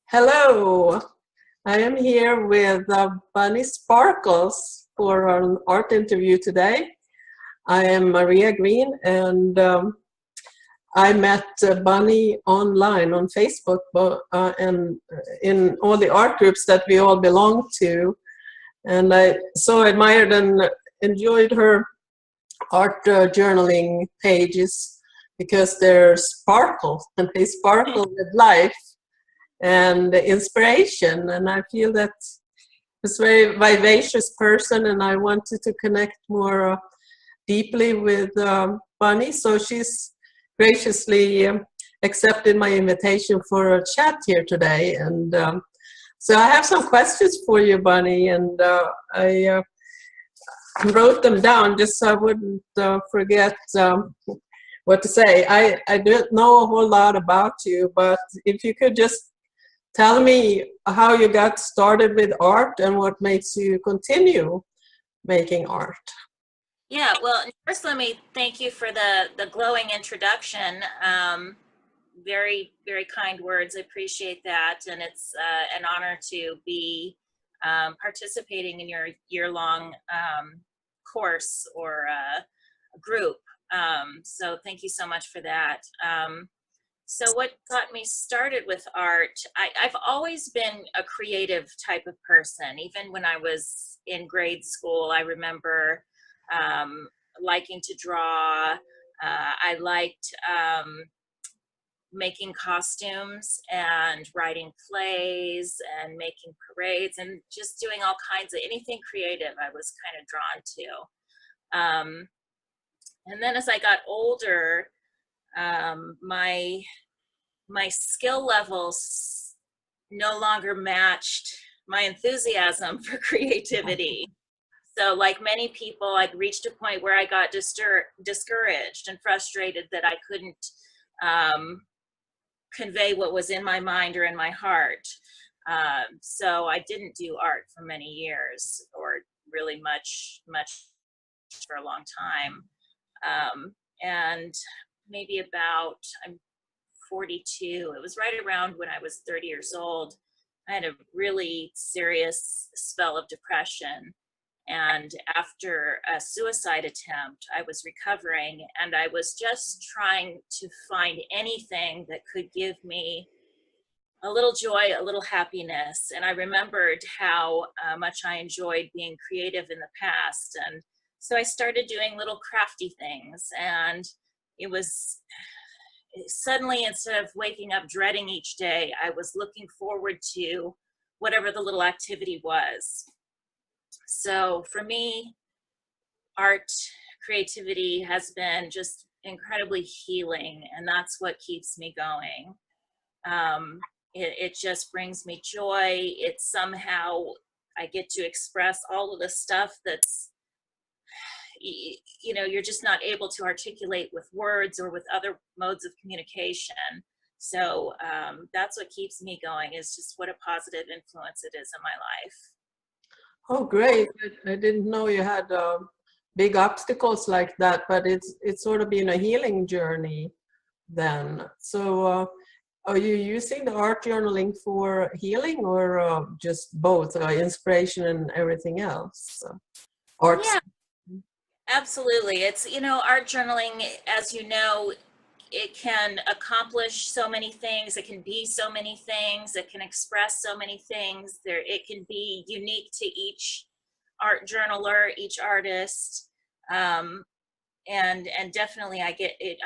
Hello, I am here with Bunny Sparkles for an art interview today. I am Maria Greene, and I met Bunny online on Facebook and in all the art groups that we all belong to. And I so admired and enjoyed her art journaling pages because they're sparkle and they sparkle with life and inspiration. And I feel that it's a very vivacious person, and I wanted to connect more deeply with Bunny. So she's graciously accepted my invitation for a chat here today. And so I have some questions for you, Bunny, and I wrote them down just so I wouldn't forget what to say. I don't know a whole lot about you, but if you could just tell me how you got started with art and what makes you continue making art. Yeah, well, first let me thank you for the glowing introduction. Very, very kind words. I appreciate that. And it's an honor to be participating in your year-long course or group. So thank you so much for that. So what got me started with art, I've always been a creative type of person. Even when I was in grade school, I remember liking to draw. I liked making costumes and writing plays and making parades and just doing all kinds of anything creative I was kind of drawn to. And then as I got older, my skill levels no longer matched my enthusiasm for creativity. So like many people, I'd reached a point where I got discouraged and frustrated that I couldn't convey what was in my mind or in my heart. So I didn't do art for many years, or really much for a long time. And maybe about, I'm 42, it was right around when I was 30 years old, I had a really serious spell of depression. And after a suicide attempt, I was recovering, and I was just trying to find anything that could give me a little joy, a little happiness. And I remembered how much I enjoyed being creative in the past. And so I started doing little crafty things. And it was suddenly, instead of waking up dreading each day, I was looking forward to whatever the little activity was. So for me, art, creativity has been just incredibly healing, and that's what keeps me going. It just brings me joy. It somehow, I get to express all of the stuff that's, you're just not able to articulate with words or with other modes of communication. So that's what keeps me going, is just what a positive influence it is in my life. Oh, great. I didn't know you had big obstacles like that, but it's sort of been a healing journey then. So are you using the art journaling for healing, or just both, inspiration and everything else? Art. Yeah, absolutely. It's, art journaling, as you know, it can accomplish so many things. It can be so many things. It can express so many things. It can be unique to each art journaler, each artist. And definitely I get it.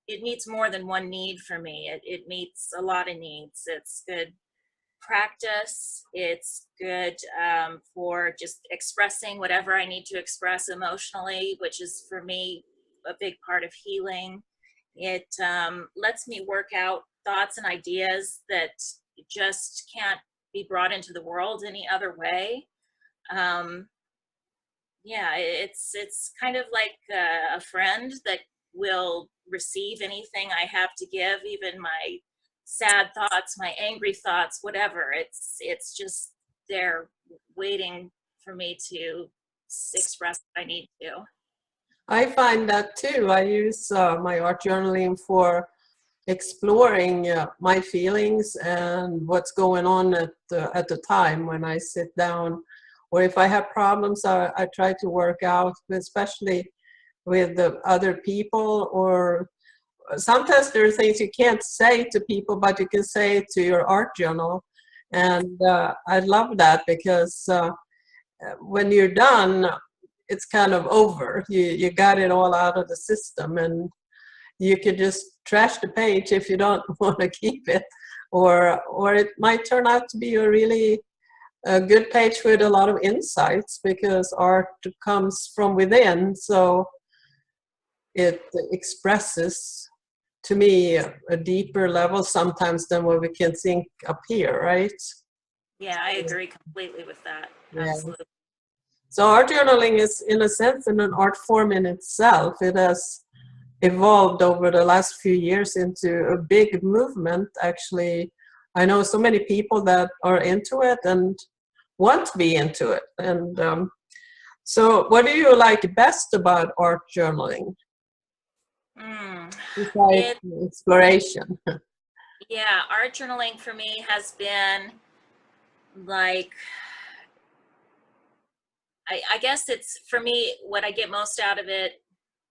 It meets more than one need for me. It meets a lot of needs. It's good practice. It's good for just expressing whatever I need to express emotionally, which is for me a big part of healing. It lets me work out thoughts and ideas that just can't be brought into the world any other way. Yeah, it's kind of like a friend that will receive anything I have to give, even my sad thoughts, my angry thoughts, whatever. It's just there waiting for me to express what I need to. I find that too. I use my art journaling for exploring my feelings and what's going on at the time when I sit down, or if I have problems, I try to work out, especially with the other people, or sometimes there are things you can't say to people, but you can say it to your art journal. And I love that, because when you're done, it's kind of over. You got it all out of the system, and you could just trash the page if you don't want to keep it, or it might turn out to be a really good page with a lot of insights, because art comes from within, so it expresses, to me, a deeper level sometimes than what we can think up here, right? Yeah, I agree completely with that. Yeah. Absolutely. So art journaling is, in a sense, an art form in itself. It has evolved over the last few years into a big movement, actually. I know so many people that are into it and want to be into it. And so what do you like best about art journaling? Besides exploration. Yeah, art journaling for me has been like, I guess it's, for me, what I get most out of it,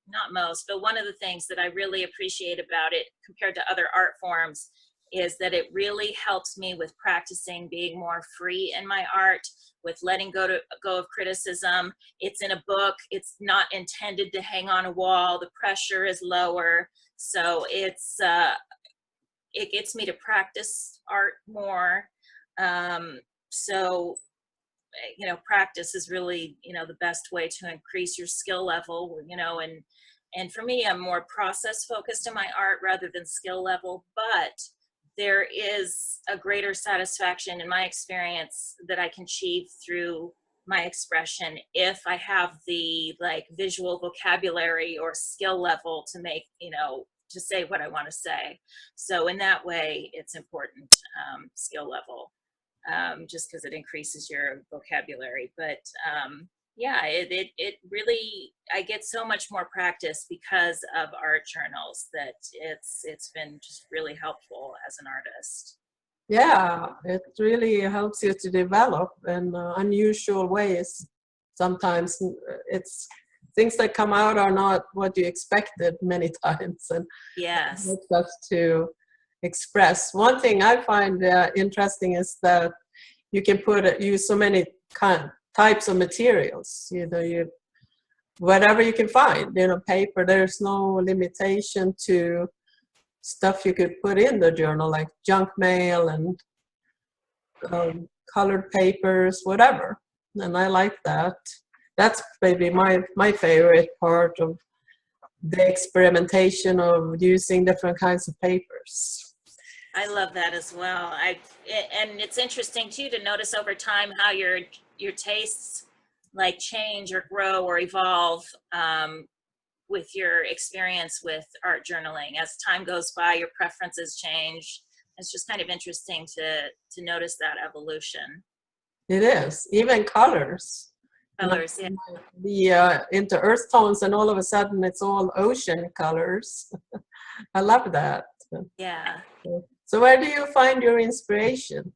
not most, but one of the things that I really appreciate about it compared to other art forms is that it really helps me with practicing being more free in my art, with letting go of criticism. It's in a book. It's not intended to hang on a wall. The pressure is lower. So it's, it gets me to practice art more. So, you know, practice is really, you know, the best way to increase your skill level, you know, and for me, I'm more process focused in my art rather than skill level, but there is a greater satisfaction in my experience that I can achieve through my expression if I have the like visual vocabulary or skill level to make, you know, to say what I want to say. So in that way, it's important, skill level, just because it increases your vocabulary. But yeah, it really, I get so much more practice because of art journals that it's been just really helpful as an artist. Yeah, it really helps you to develop in unusual ways. Sometimes it's things that come out are not what you expected many times, and it Yes. helps us to express. One thing I find interesting is that you can use so many types of materials. You know, whatever you can find. You know, paper. There's no limitation to stuff you could put in the journal, like junk mail and colored papers, whatever. And I like that. That's maybe my favorite part of the experimentation of using different kinds of papers. I love that as well. And it's interesting too to notice over time how your tastes like change or grow or evolve with your experience with art journaling. As time goes by, your preferences change. It's just kind of interesting to notice that evolution. It is, even colors. Colors, yeah. The into earth tones, and all of a sudden it's all ocean colors. I love that. Yeah. So where do you find your inspiration?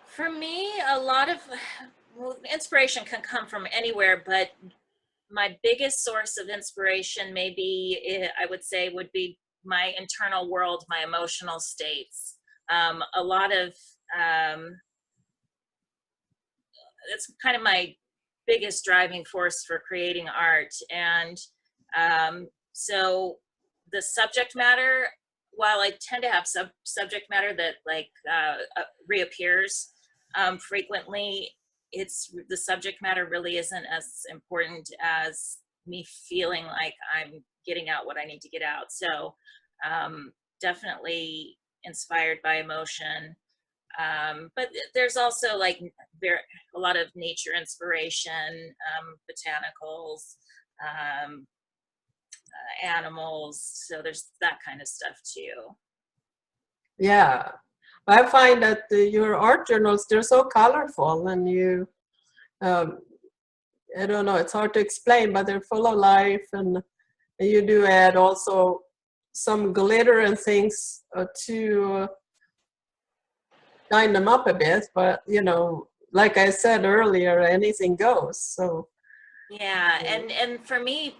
For me, a lot of, well, inspiration can come from anywhere, but my biggest source of inspiration maybe, I would say, would be my internal world, my emotional states. A lot of, it's kind of my biggest driving force for creating art. And so the subject matter, while I tend to have subject matter that like reappears frequently, it's the subject matter really isn't as important as me feeling like I'm getting out what I need to get out. So definitely inspired by emotion. But there's also like a lot of nature inspiration, botanicals, animals. So there's that kind of stuff too. Yeah, I find that your art journals, they're so colorful, and you, I don't know, it's hard to explain, but they're full of life, and you do add also some glitter and things to shine them up a bit, but you know, like I said earlier, anything goes. So Yeah, and for me,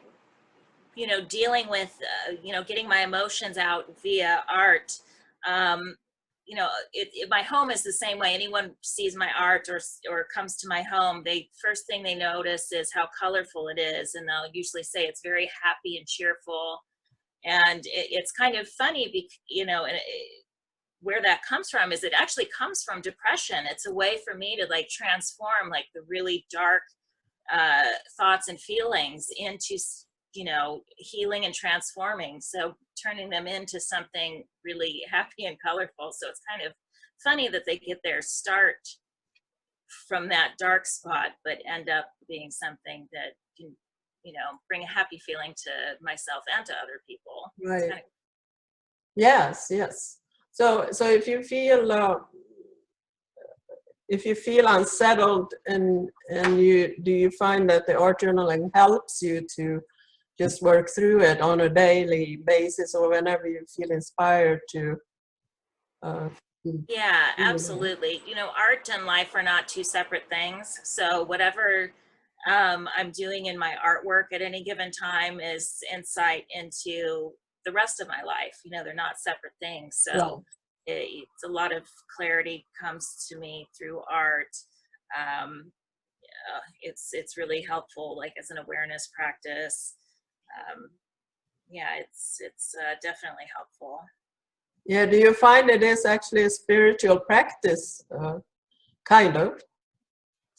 you know, dealing with, you know, getting my emotions out via art, um, you know, my home is the same way. Anyone sees my art or comes to my home, first thing they notice is how colorful it is, and they'll usually say it's very happy and cheerful. And it's kind of funny, you know, and where that comes from is it actually comes from depression. It's a way for me to like transform like the really dark thoughts and feelings into, you know, healing and transforming. So turning them into something really happy and colorful. So it's kind of funny that they get their start from that dark spot, but end up being something that can, you know, bring a happy feeling to myself and to other people. right. Yes, yes. So if you feel unsettled and you find that the art journaling helps you to just work through it on a daily basis or whenever you feel inspired to uh, Yeah, absolutely. You know, art and life are not two separate things. So whatever I'm doing in my artwork at any given time is insight into the rest of my life. You know, they're not separate things. yeah. So it's a lot of clarity comes to me through art. It's really helpful, like as an awareness practice. Um, yeah, it's definitely helpful. Yeah, do you find it is actually a spiritual practice, kind of?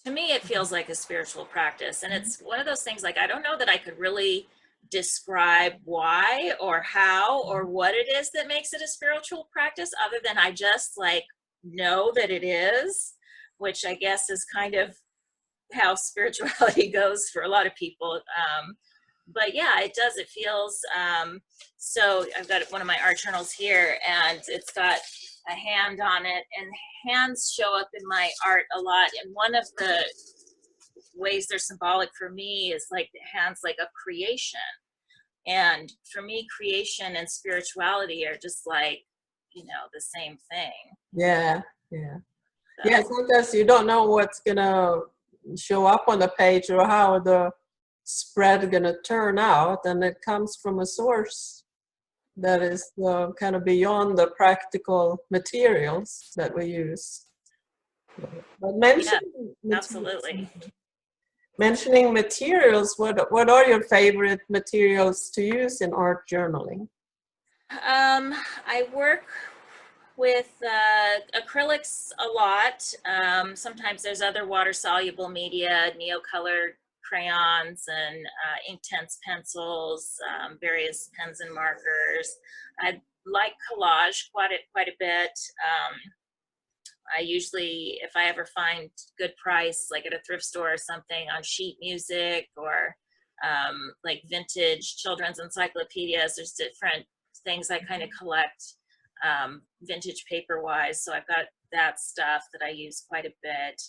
To me it feels like a spiritual practice, and it's one of those things like I don't know that I could really describe why or how or what it is that makes it a spiritual practice, other than I just like know that it is, which I guess is kind of how spirituality goes for a lot of people. But yeah, it does. It feels, so I've got one of my art journals here, and it's got a hand on it, and hands show up in my art a lot. And one of the ways they're symbolic for me is like the hands like a creation. And for me, creation and spirituality are just like, you know, the same thing. Yeah, yeah. Yeah, So sometimes you don't know what's gonna show up on the page or how the spread gonna turn out, and it comes from a source that is kind of beyond the practical materials that we use. But yeah, absolutely. mentioning materials, what are your favorite materials to use in art journaling? I work with acrylics a lot. Sometimes there's other water soluble media, Neocolor crayons and Inktense pencils, various pens and markers. I like collage quite a bit. I usually, if I ever find good price, like at a thrift store or something, on sheet music or like vintage children's encyclopedias, there's different things I kind of collect vintage paper wise. So I've got that stuff that I use quite a bit.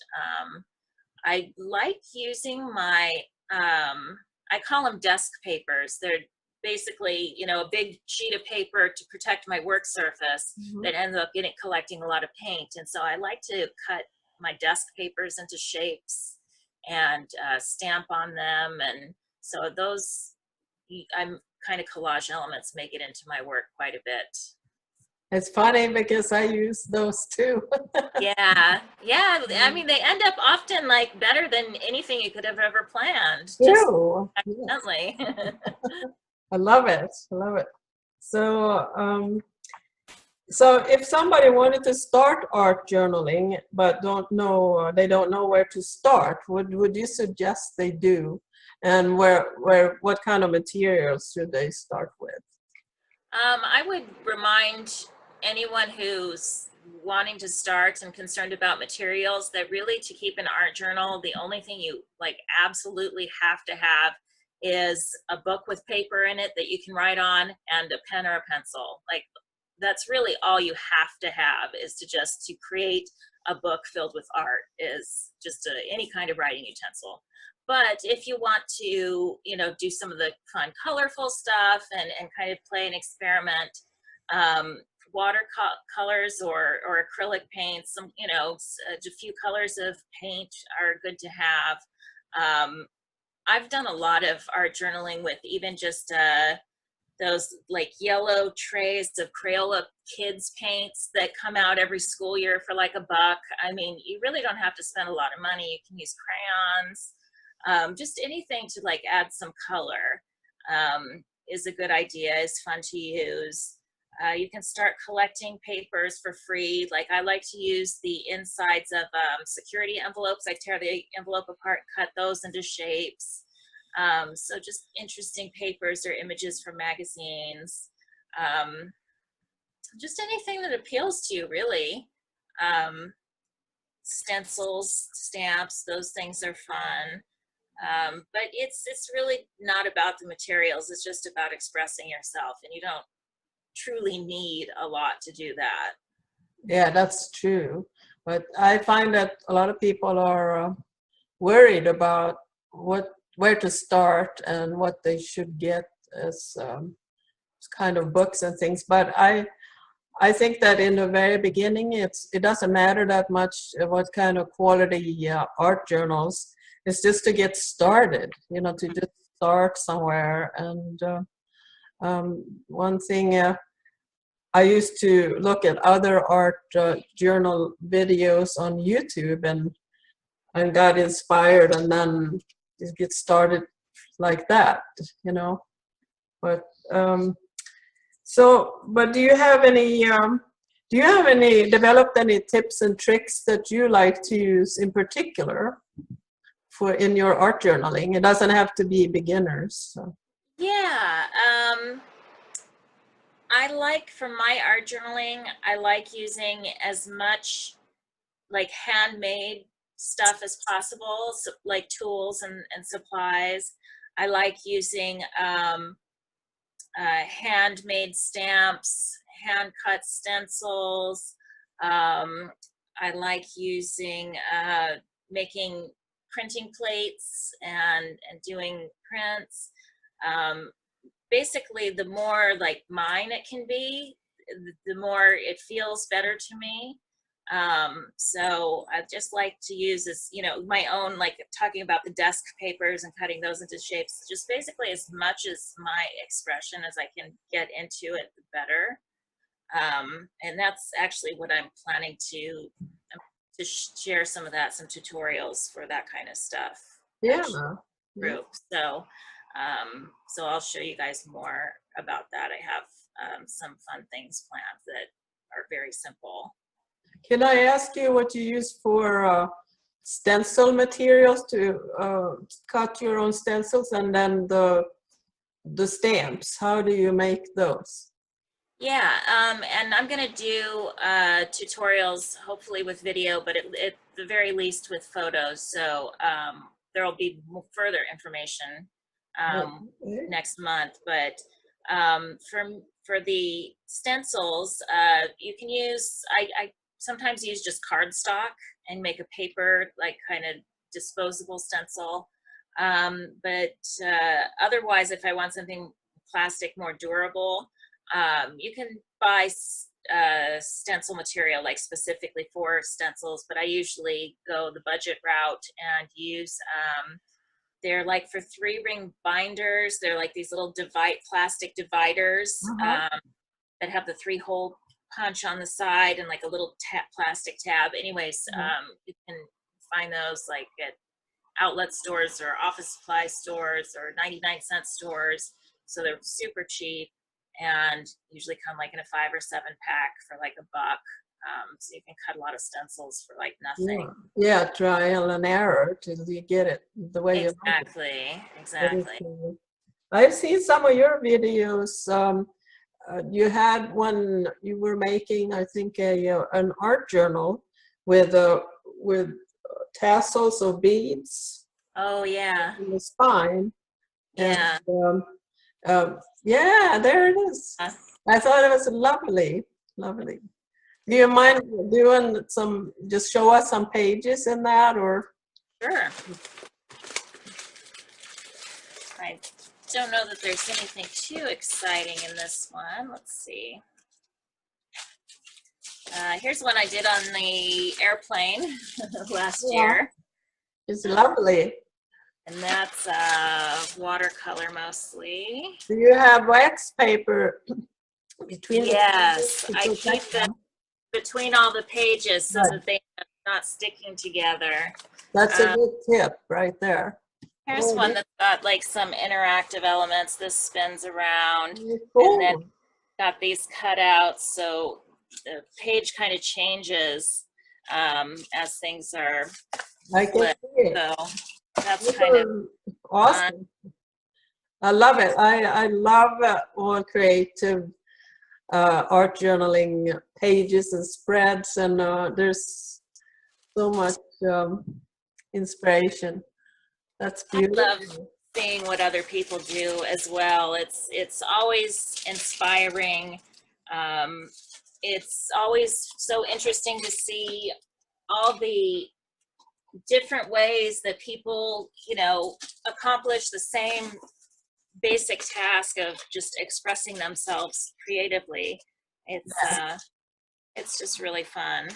I like using my, I call them desk papers. They're basically, you know, a big sheet of paper to protect my work surface that ends up collecting a lot of paint. And so I like to cut my desk papers into shapes and stamp on them. And so those, I'm kind of collage elements make it into my work quite a bit. It's funny because I use those too. Yeah, yeah. I mean, they end up often like better than anything you could have ever planned, just True. Yes. accidentally. I love it. I love it. So, so if somebody wanted to start art journaling but they don't know where to start, would you suggest they do? And what kind of materials should they start with? I would remind anyone who's wanting to start and concerned about materials that really to keep an art journal, the only thing you like absolutely have to have is a book with paper in it that you can write on and a pen or a pencil. Like that's really all you have to have is to create a book filled with art is just any kind of writing utensil. but if you want to, do some of the fun, colorful stuff and kind of play and experiment, colors or acrylic paints, a few colors of paint are good to have. I've done a lot of art journaling with even just those like yellow trays of Crayola kids paints that come out every school year for like $1. I mean, you really don't have to spend a lot of money. You can use crayons, just anything to like add some color is a good idea, is fun to use. You can start collecting papers for free. Like I like to use the insides of security envelopes. I tear the envelope apart, cut those into shapes. So just interesting papers or images from magazines. Just anything that appeals to you, really. Stencils, stamps, those things are fun. But it's really not about the materials. It's just about expressing yourself, and you don't truly need a lot to do that. Yeah, that's true. But I find that a lot of people are worried about where to start and what they should get as kind of books and things. But I think that in the very beginning, it doesn't matter that much what kind of quality art journals. It's just to get started, to just start somewhere. And one thing, I used to look at other art journal videos on YouTube and got inspired, and then just get started like that, But but do you have any developed any tips and tricks that you like to use in particular in your art journaling? It doesn't have to be beginners. So. Yeah. I like, for my art journaling, I like using as much like handmade stuff as possible, so like tools and supplies. I like using handmade stamps, hand cut stencils. I like using making printing plates and doing prints. Basically, the more like mine it can be, the more it feels better to me. So I just like to use this, my own, like talking about the desk papers and cutting those into shapes, just basically as much as my expression as I can get into it, the better. And that's actually what I'm planning to share some of that, some tutorials for that kind of stuff. Yeah. Group. So I'll show you guys more about that. I have some fun things planned that are very simple. Can I ask you what you use for stencil materials to cut your own stencils, and then the stamps? How do you make those? Yeah, and I'm gonna do tutorials, hopefully with video, but at the very least with photos. So there will be further information next month. But for the stencils, you can use, I sometimes use just cardstock and make a paper, like kind of disposable stencil. But otherwise, if I want something plastic more durable, you can buy stencil material like specifically for stencils, but I usually go the budget route and use they're like for 3-ring binders. They're like these little plastic dividers that have the 3-hole punch on the side and like a little plastic tab. Anyways, you can find those like at outlet stores or office supply stores or 99-cent stores. So they're super cheap and usually come like in a 5 or 7 pack for like $1. So you can cut a lot of stencils for like nothing. Yeah, trial and error till you get it the way you want it. Exactly. I've seen some of your videos. You had one you were making, I think, an art journal with tassels of beads. Oh yeah. In the spine. Yeah. And, yeah, there it is. I thought it was lovely. Do you mind doing just show us some pages in that, or? Sure. I don't know that there's anything too exciting in this one. Let's see. Here's one I did on the airplane last year. It's lovely. And that's watercolor mostly. Do you have wax paper between yes, the I keep them between all the pages so that they're not sticking together. That's a good tip right there. Here's one that's got like some interactive elements. This spins around. Cool. And then got these cutouts, so the page kind of changes as things are flipped. So that's kind of awesome. fun. I love it. I love all creative art journaling pages and spreads, and there's so much inspiration. That's beautiful. I love seeing what other people do as well. It's always inspiring. It's always so interesting to see all the different ways that people, you know, accomplish the same basic task of just expressing themselves creatively. It's just really fun.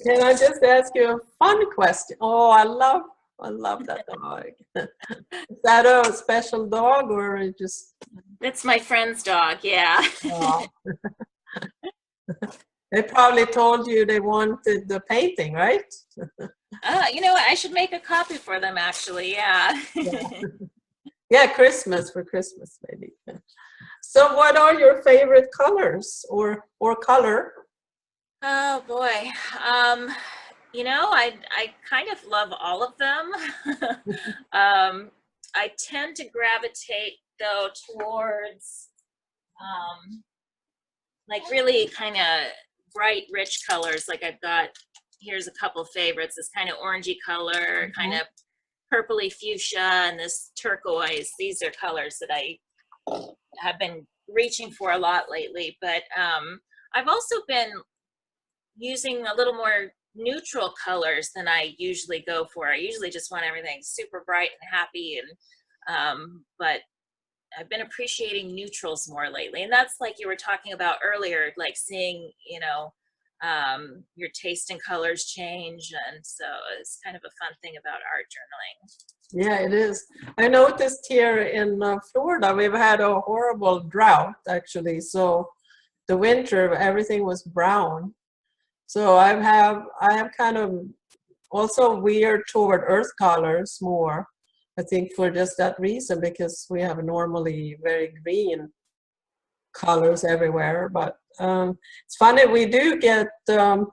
Can I just ask you a fun question? Oh, I love that dog. Is that a special dog or just? It's my friend's dog, yeah. Oh. They probably told you they wanted the painting, right? You know what? I should make a copy for them, actually. Yeah. Yeah, for Christmas, maybe. So, what are your favorite colors or color? Oh boy. You know, I kind of love all of them. I tend to gravitate though towards like really kind of bright, rich colors. Like I've got, here's a couple favorites. This kind of orangey color, kind of purpley fuchsia, and this turquoise. These are colors that I have been reaching for a lot lately. But I've also been using a little more neutral colors than I usually go for. I usually just want everything super bright and happy, and but I've been appreciating neutrals more lately. And that's like you were talking about earlier, like seeing, you know, your taste in colors change. And so it's kind of a fun thing about art journaling. Yeah, it is. I noticed here in Florida, we've had a horrible drought actually. So the winter, everything was brown. So I have kind of also weird toward earth colors more. I think for just that reason, because we have normally very green colors everywhere. But it's funny, we do get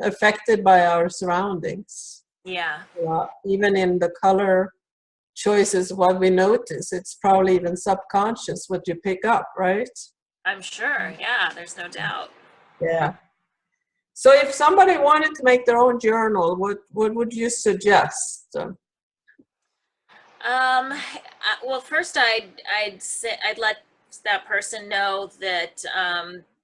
affected by our surroundings. Yeah. Even in the color choices, what we notice, it's probably even subconscious what you pick up, right? I'm sure. Yeah, there's no doubt. Yeah. So if somebody wanted to make their own journal, what would you suggest? Well, first I'd let that person know that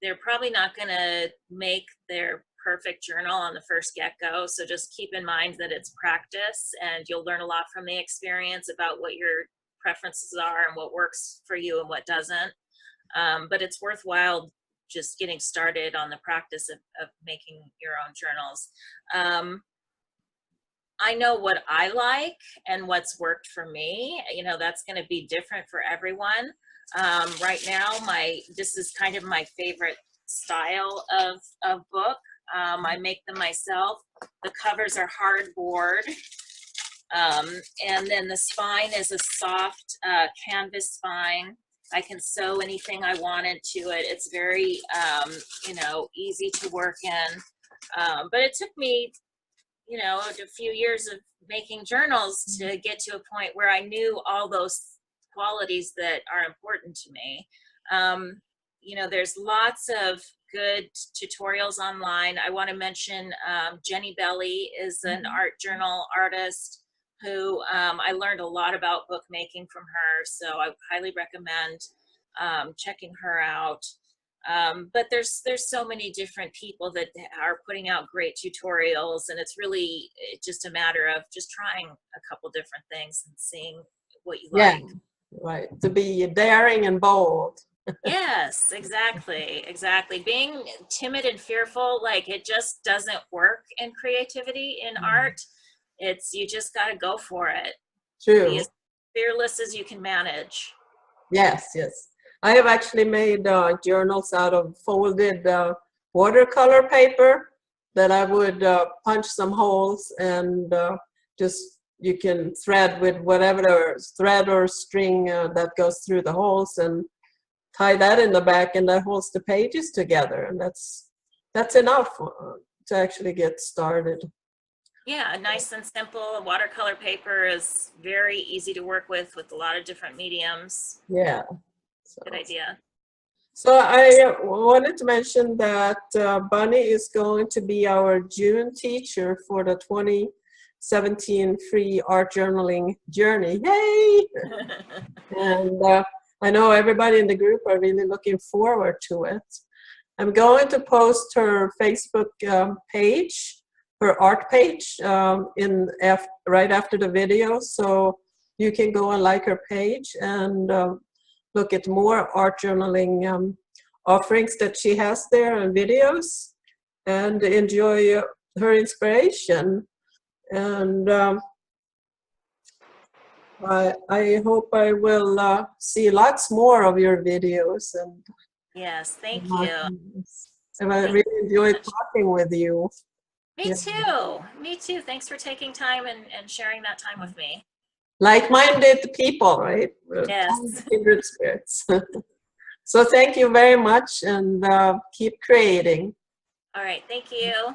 they're probably not going to make their perfect journal on the first get-go. So just keep in mind that it's practice, and you'll learn a lot from the experience about what your preferences are and what works for you and what doesn't. But it's worthwhile just getting started on the practice of making your own journals. I know what I like and what's worked for me. You know, that's going to be different for everyone. Right now, this is kind of my favorite style of book. I make them myself. The covers are hardboard. And then the spine is a soft canvas spine. I can sew anything I want into it. It's very, you know, easy to work in. But it took me, you know, a few years of making journals to get to a point where I knew all those qualities that are important to me. You know, there's lots of good tutorials online. I want to mention Jenny Belly is an art journal artist who I learned a lot about bookmaking from her. So I highly recommend checking her out. But there's so many different people that are putting out great tutorials, and it's really just a matter of just trying a couple different things and seeing what you Yeah, like. right. To be daring and bold. Yes, exactly. Being timid and fearful, like it just doesn't work in creativity, in art. It's, you just got to go for it. Be True. as fearless as you can manage. Yes, yes. I have actually made journals out of folded watercolor paper that I would punch some holes and just you can thread with whatever thread or string that goes through the holes and tie that in the back, and that holds the pages together, and that's enough to actually get started. Yeah, nice and simple. Watercolor paper is very easy to work with a lot of different mediums. Yeah. Good idea. So I wanted to mention that Bunny is going to be our June teacher for the 2017 free art journaling journey. Yay! And I know everybody in the group are really looking forward to it. I'm going to post her Facebook page, her art page, right after the video, so you can go and like her page and look at more art journaling offerings that she has there and videos, and enjoy her inspiration. And I hope I will see lots more of your videos. And Yes, thank you. and I Thank you really so enjoyed much. talking with you. Me Yeah. too. Me too. Thanks for taking time and sharing that time with me. Like-minded people, right? Yes. Kindred spirits. So thank you very much, and keep creating. All right. Thank you.